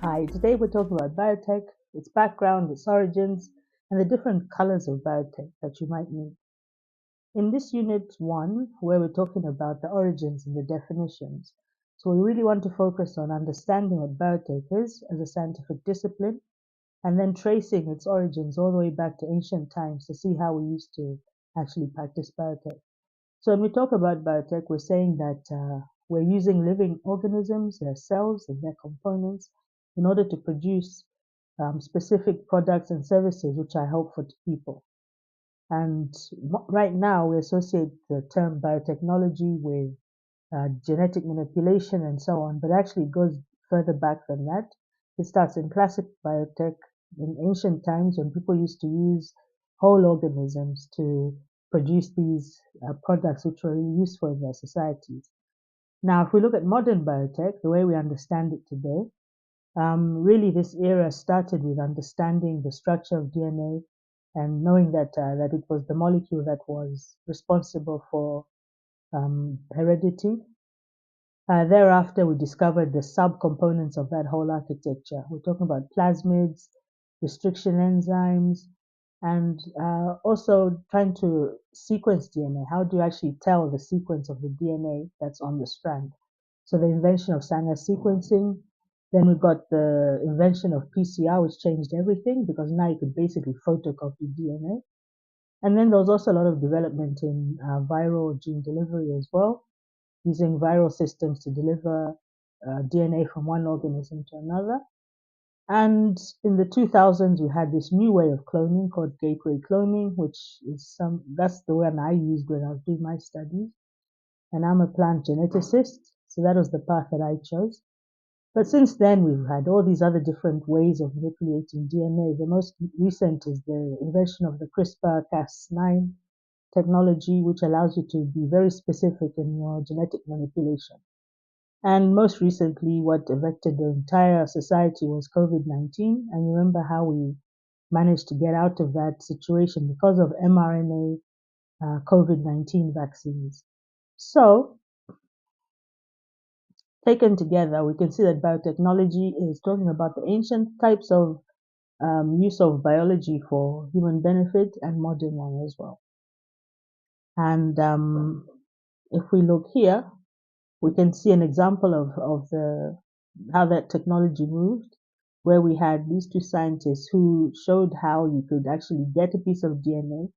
Hi, today we're talking about biotech, its background, its origins, and the different colors of biotech that you might meet. In this unit one, where we're talking about the origins and the definitions, so we really want to focus on understanding what biotech is as a scientific discipline, and then tracing its origins all the way back to ancient times to see how we used to actually practice biotech. So when we talk about biotech, we're saying that we're using living organisms, their cells and their components, in order to produce specific products and services which are helpful to people. And right now, we associate the term biotechnology with genetic manipulation and so on, but actually it goes further back than that. It starts in classic biotech in ancient times when people used to use whole organisms to produce these products which were really useful in their societies. Now, if we look at modern biotech, the way we understand it today, really this era started with understanding the structure of DNA and knowing that it was the molecule that was responsible for heredity. Thereafter, we discovered the subcomponents of that whole architecture. We're talking about plasmids, restriction enzymes, and also trying to sequence DNA. How do you actually tell the sequence of the DNA that's on the strand? So the invention of Sanger sequencing. Then we got the invention of PCR, which changed everything because now you could basically photocopy DNA. And then there was also a lot of development in viral gene delivery as well, using viral systems to deliver DNA from one organism to another. And in the 2000s, we had this new way of cloning called gateway cloning, which is that's the one I used when I was doing my studies. And I'm a plant geneticist, so that was the path that I chose. But since then, we've had all these other different ways of manipulating DNA. The most recent is the invention of the CRISPR-Cas9 technology, which allows you to be very specific in your genetic manipulation. And most recently, what affected the entire society was COVID-19. And you remember how we managed to get out of that situation because of mRNA COVID-19 vaccines. So, taken together, we can see that biotechnology is talking about the ancient types of use of biology for human benefit and modern one as well. And if we look here, we can see an example of how that technology moved, where we had these two scientists who showed how you could actually get a piece of DNA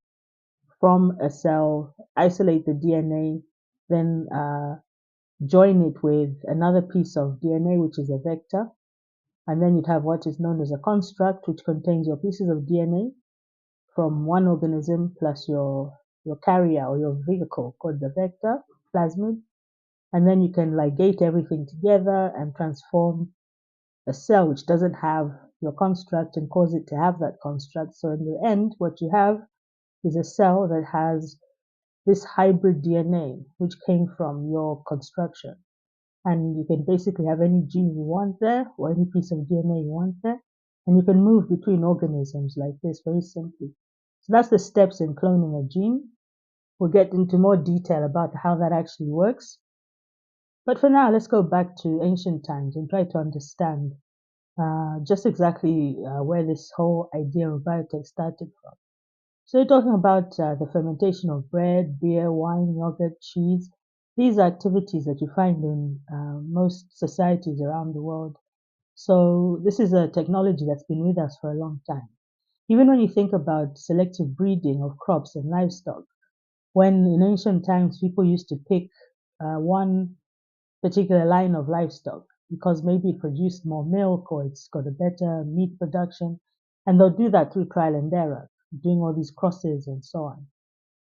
from a cell, isolate the DNA, then join it with another piece of DNA, which is a vector, and then you'd have what is known as a construct, which contains your pieces of DNA from one organism plus your carrier or your vehicle called the vector, plasmid. And then you can ligate everything together and transform a cell which doesn't have your construct and cause it to have that construct. So in the end, what you have is a cell that has this hybrid DNA, which came from your construction. And you can basically have any gene you want there or any piece of DNA you want there. And you can move between organisms like this very simply. So that's the steps in cloning a gene. We'll get into more detail about how that actually works. But for now, let's go back to ancient times and try to understand just exactly where this whole idea of biotech started from. So you're talking about the fermentation of bread, beer, wine, yogurt, cheese. These are activities that you find in most societies around the world. So this is a technology that's been with us for a long time. Even when you think about selective breeding of crops and livestock, when in ancient times people used to pick one particular line of livestock because maybe it produced more milk or it's got a better meat production. And they'll do that through trial and error, doing all these crosses and so on.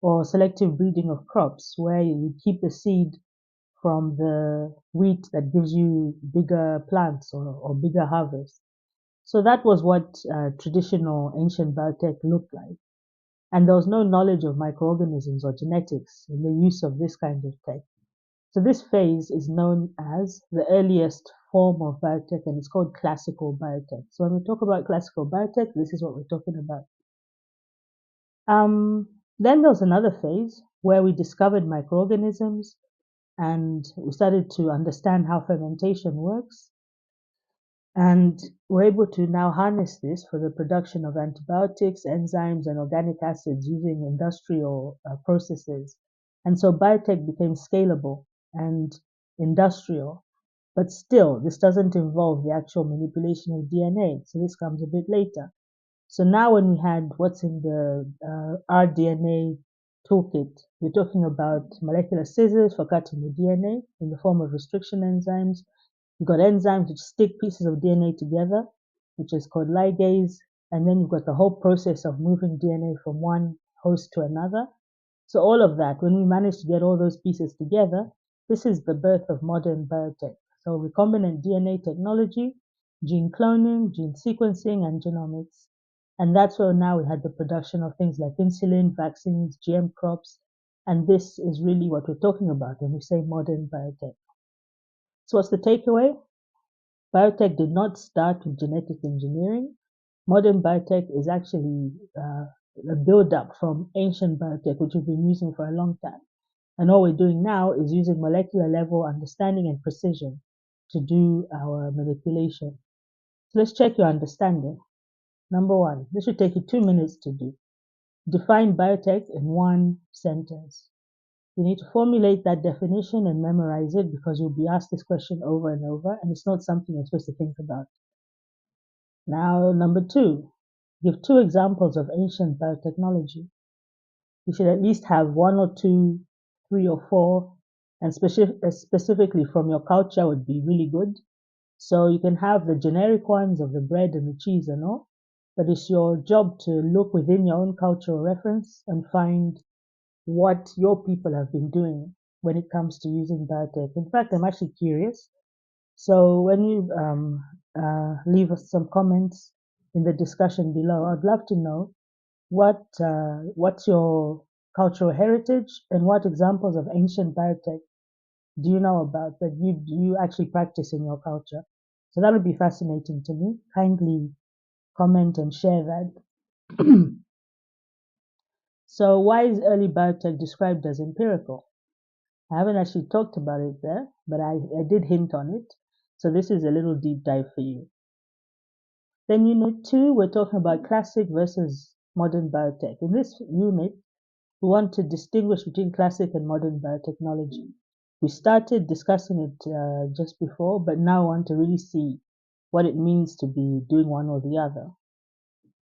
Or selective breeding of crops, where you keep the seed from the wheat that gives you bigger plants or bigger harvests. So that was what traditional ancient biotech looked like. And there was no knowledge of microorganisms or genetics in the use of this kind of tech. So this phase is known as the earliest form of biotech, and it's called classical biotech. So when we talk about classical biotech, this is what we're talking about. Then there was another phase where we discovered microorganisms and we started to understand how fermentation works. And we're able to now harness this for the production of antibiotics, enzymes, and organic acids using industrial processes. And so biotech became scalable and industrial. But still, this doesn't involve the actual manipulation of DNA. So this comes a bit later. So now when we had what's in the rDNA toolkit, we're talking about molecular scissors for cutting the DNA in the form of restriction enzymes. You've got enzymes which stick pieces of DNA together, which is called ligase. And then you've got the whole process of moving DNA from one host to another. So all of that, when we manage to get all those pieces together, this is the birth of modern biotech. So recombinant DNA technology, gene cloning, gene sequencing, and genomics. And that's where now we had the production of things like insulin, vaccines, GM crops. And this is really what we're talking about when we say modern biotech. So what's the takeaway? Biotech did not start with genetic engineering. Modern biotech is actually a build-up from ancient biotech, which we've been using for a long time. And all we're doing now is using molecular level understanding and precision to do our manipulation. So let's check your understanding. Number one, this should take you 2 minutes to do. Define biotech in one sentence. You need to formulate that definition and memorize it because you'll be asked this question over and over, and it's not something you're supposed to think about. Now, number two, give 2 examples of ancient biotechnology. You should at least have one or two, 3 or 4, and specifically from your culture would be really good. So you can have the generic ones of the bread and the cheese and all, but it's your job to look within your own cultural reference and find what your people have been doing when it comes to using biotech. In fact, I'm actually curious. So when you leave us some comments in the discussion below, I'd love to know what's your cultural heritage and what examples of ancient biotech do you know about that you actually practice in your culture? So that would be fascinating to me. Kindly comment and share that. So why is early biotech described as empirical? I haven't actually talked about it there, but I did hint on it. So this is a little deep dive for you. Then unit 2, we're talking about classic versus modern biotech. In this unit, we want to distinguish between classic and modern biotechnology. We started discussing it just before, but now I want to really see what it means to be doing one or the other.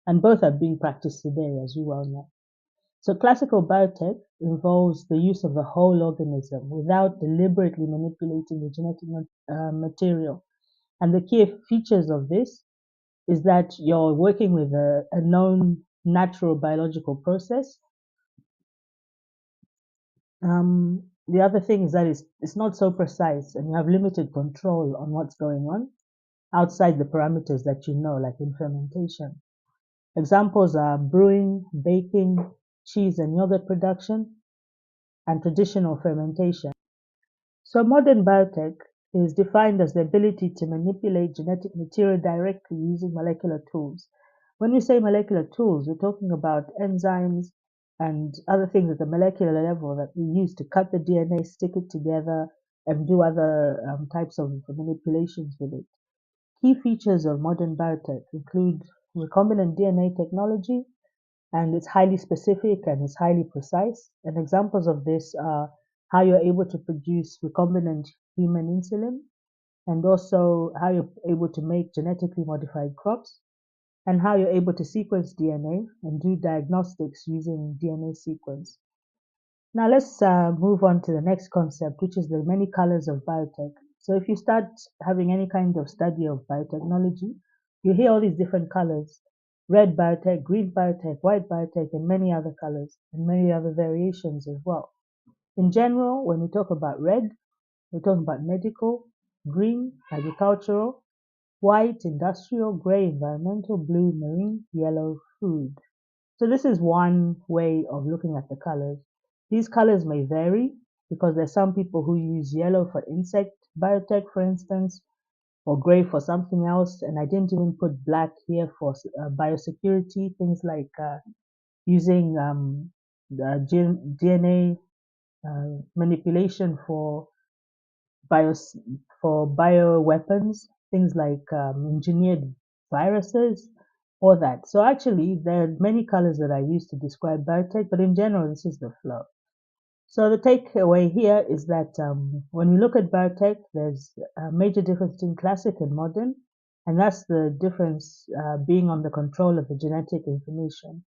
And both are being practiced today, as you well know. So classical biotech involves the use of the whole organism without deliberately manipulating the genetic material. And the key features of this is that you're working with a known natural biological process. The other thing is that it's not so precise and you have limited control on what's going on outside the parameters that you know, like in fermentation. Examples are brewing, baking, cheese and yogurt production, and traditional fermentation. So modern biotech is defined as the ability to manipulate genetic material directly using molecular tools. When we say molecular tools, we're talking about enzymes and other things at the molecular level that we use to cut the DNA, stick it together, and do other types of manipulations with it. Key features of modern biotech include recombinant DNA technology, and it's highly specific and it's highly precise. And examples of this are how you're able to produce recombinant human insulin, and also how you're able to make genetically modified crops, and how you're able to sequence DNA and do diagnostics using DNA sequence. Now let's move on to the next concept, which is the many colors of biotech. So if you start having any kind of study of biotechnology, you hear all these different colors: red biotech, green biotech, white biotech, and many other colors, and many other variations as well. In general, when we talk about red, we're talking about medical, green, agricultural, white, industrial, gray, environmental, blue, marine, yellow, food. So this is one way of looking at the colors. These colors may vary because there's some people who use yellow for insect biotech, for instance, or gray for something else. And I didn't even put black here for biosecurity, things like using the DNA manipulation for bio bioweapons things like engineered viruses, all that. So actually, there are many colors that I use to describe biotech, but in general, this is the flow. So the takeaway here is that when we look at biotech, there's a major difference between classic and modern, and that's the difference being on the control of the genetic information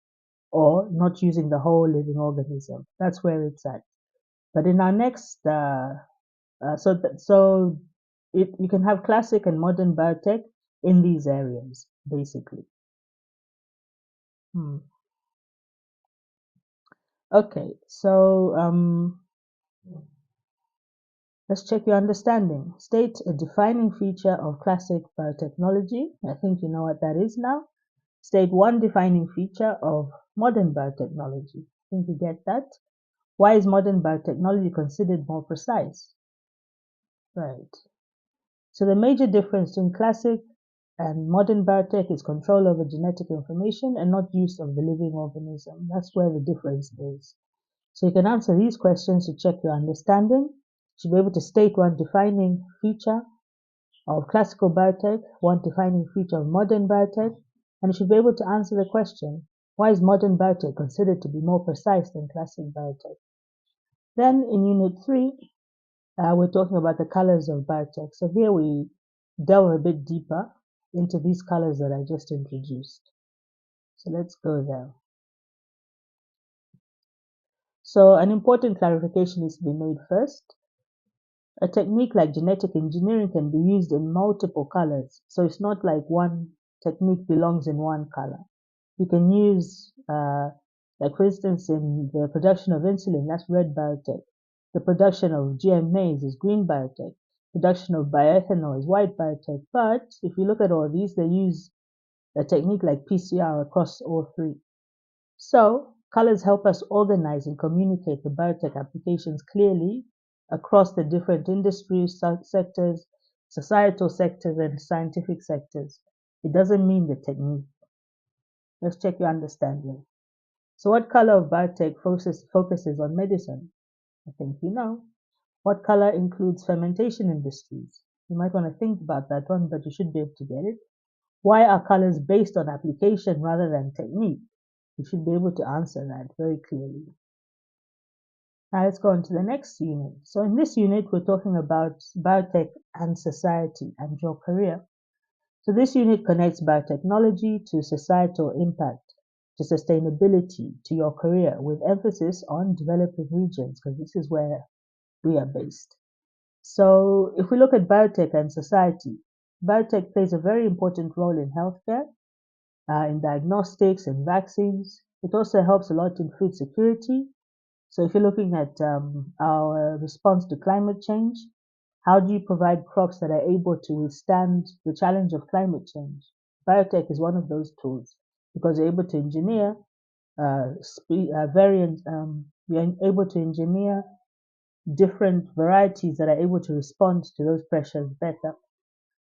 or not using the whole living organism. That's where it's at. But in our next, you can have classic and modern biotech in these areas, basically. Hmm. Okay, so let's check your understanding. State a defining feature of classic biotechnology. I think you know what that is now. State one defining feature of modern biotechnology. I think you get that. Why is modern biotechnology considered more precise? Right. So the major difference between classic and modern biotech is control over genetic information and not use of the living organism. That's where the difference is. So you can answer these questions to check your understanding. You should be able to state one defining feature of classical biotech, one defining feature of modern biotech, and you should be able to answer the question, why is modern biotech considered to be more precise than classic biotech? Then in Unit 3, we're talking about the colors of biotech. So here we delve a bit deeper into these colors that I just introduced. So let's go there. So an important clarification is to be made first. A technique like genetic engineering can be used in multiple colors. So it's not like one technique belongs in one color. You can use, like for instance, in the production of insulin, that's red biotech. The production of GM maize is green biotech. Production of bioethanol is white biotech. But if you look at all these, they use a technique like PCR across all three. So colors help us organize and communicate the biotech applications clearly across the different industries, sectors, societal sectors, and scientific sectors. It doesn't mean the technique. Let's check your understanding. So what color of biotech focuses on medicine? I think you know. What color includes fermentation industries? You might want to think about that one, but you should be able to get it. Why are colors based on application rather than technique? You should be able to answer that very clearly. Now let's go on to the next unit. So in this unit, we're talking about biotech and society and your career. So this unit connects biotechnology to societal impact, to sustainability, to your career, with emphasis on developing regions, because this is where we are based. So if we look at biotech and society, biotech plays a very important role in healthcare, in diagnostics and vaccines. It also helps a lot in food security. So if you're looking at our response to climate change, how do you provide crops that are able to withstand the challenge of climate change? Biotech is one of those tools because you're able to engineer variant, you're able to engineer different varieties that are able to respond to those pressures better.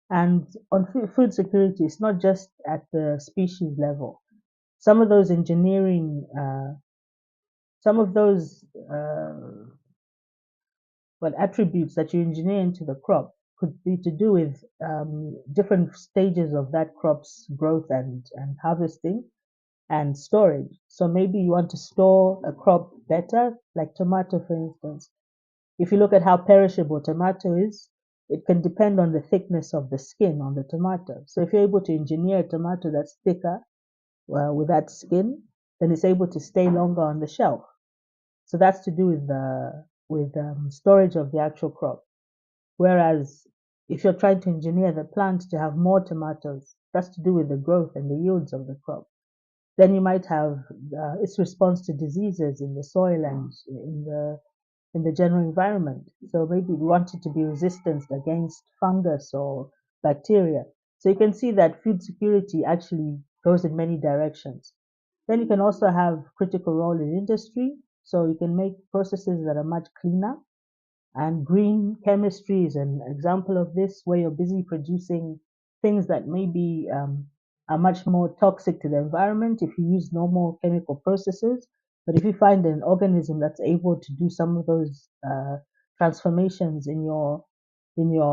And on food security, it's not just at the species level. Some of those engineering, some of those attributes that you engineer into the crop could be to do with different stages of that crop's growth and harvesting and storage. So maybe you want to store a crop better, like tomato, for instance. If you look at how perishable tomato is, it can depend on the thickness of the skin on the tomato. So if you're able to engineer a tomato that's thicker with that skin, then it's able to stay longer on the shelf. So that's to do with the storage of the actual crop. Whereas if you're trying to engineer the plant to have more tomatoes, that's to do with the growth and the yields of the crop. Then you might have its response to diseases in the soil and in the general environment. So maybe we want it to be resistant against fungus or bacteria. So you can see that food security actually goes in many directions. Then you can also have critical role in industry. So you can make processes that are much cleaner. And green chemistry is an example of this, where you're busy producing things that maybe are much more toxic to the environment if you use normal chemical processes. But if you find an organism that's able to do some of those transformations in your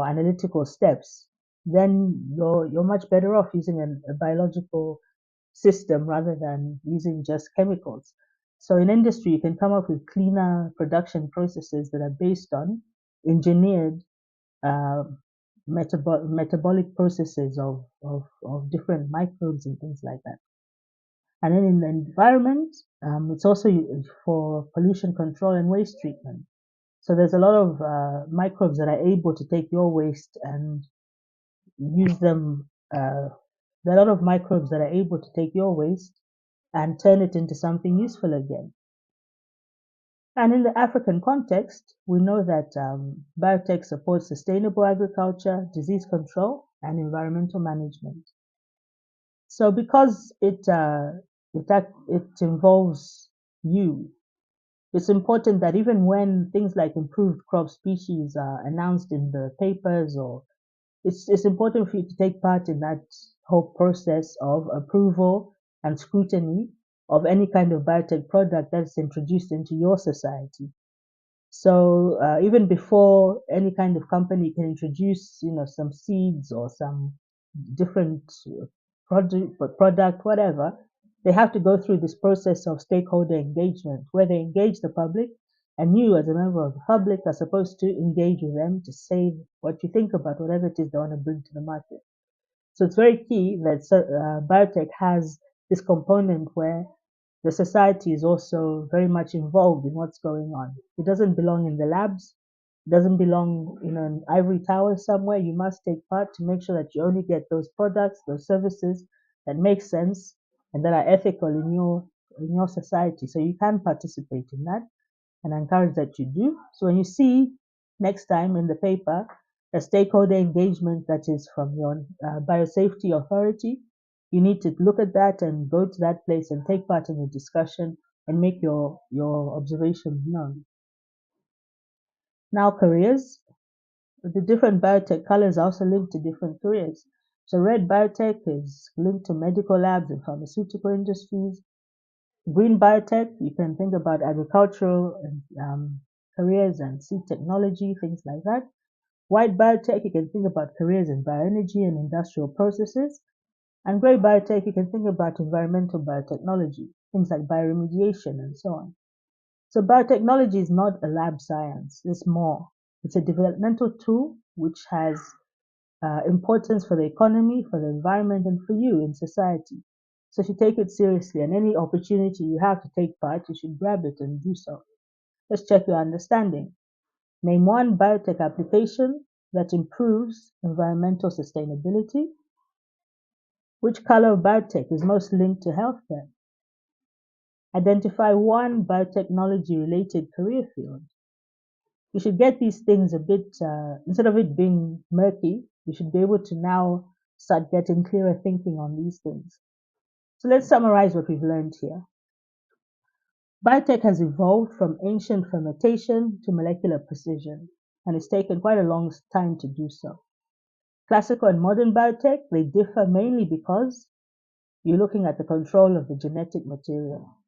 analytical steps, then you're much better off using a biological system rather than using just chemicals. So in industry, you can come up with cleaner production processes that are based on engineered uh, metabolic processes of different microbes and things like that. And then in the environment, it's also for pollution control and waste treatment. So there's a lot of microbes that are able to take your waste and use them. There are a lot of microbes that are able to take your waste and turn it into something useful again. And in the African context, we know that biotech supports sustainable agriculture, disease control, and environmental management. So because it involves you, it's important that even when things like improved crop species are announced in the papers, or it's important for you to take part in that whole process of approval and scrutiny of any kind of biotech product that's introduced into your society. So even before any kind of company can introduce, some seeds or some different product, whatever, they have to go through this process of stakeholder engagement, where they engage the public, and you, as a member of the public, are supposed to engage with them to say what you think about whatever it is they want to bring to the market. So it's very key that biotech has this component where the society is also very much involved in what's going on. It doesn't belong in the labs. It doesn't belong in an ivory tower somewhere. You must take part to make sure that you only get those products, those services that make sense and that are ethical in your society. So you can participate in that, and I encourage that you do. So when you see next time in the paper a stakeholder engagement that is from your biosafety authority, you need to look at that and go to that place and take part in the discussion and make your observations known. Now, careers. The different biotech colors are also linked to different careers. So red biotech is linked to medical labs and pharmaceutical industries. Green biotech, you can think about agricultural and careers and seed technology, things like that. White biotech, you can think about careers in bioenergy and industrial processes. And gray biotech, you can think about environmental biotechnology, things like bioremediation and so on. So biotechnology is not a lab science, it's more. It's a developmental tool which has importance for the economy, for the environment, and for you in society. So if you take it seriously and any opportunity you have to take part, you should grab it and do so. Let's check your understanding. Name one biotech application that improves environmental sustainability. Which color of biotech is most linked to healthcare? Identify one biotechnology related career field. You should get these things a bit, instead of it being murky, you should be able to now start getting clearer thinking on these things. So let's summarize what we've learned here. Biotech has evolved from ancient fermentation to molecular precision, and it's taken quite a long time to do so. Classical and modern biotech, they differ mainly because you're looking at the control of the genetic material.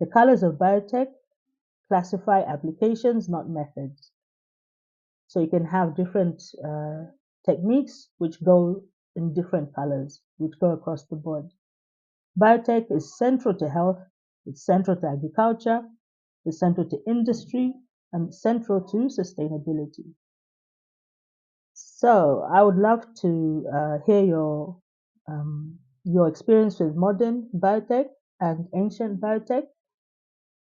The colors of biotech classify applications, not methods. So you can have different techniques which go in different colors, which go across the board. Biotech is central to health, it's central to agriculture, it's central to industry, and central to sustainability. So I would love to hear your experience with modern biotech and ancient biotech.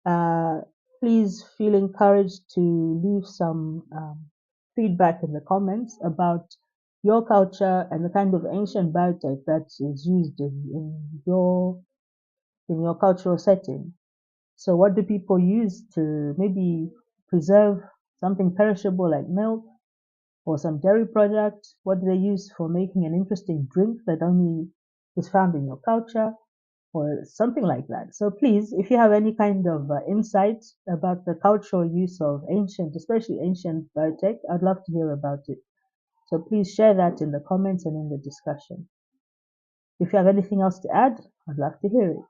Uh, Please feel encouraged to leave some feedback in the comments about your culture and the kind of ancient biotech that is used in your cultural setting. So what do people use to maybe preserve something perishable like milk or some dairy product? What do they use for making an interesting drink that only is found in your culture or something like that? So please, if you have any kind of insight about the cultural use of ancient, especially ancient biotech, I'd love to hear about it. So please share that in the comments and in the discussion. If you have anything else to add, I'd love to hear it.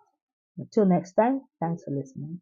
Until next time, thanks for listening.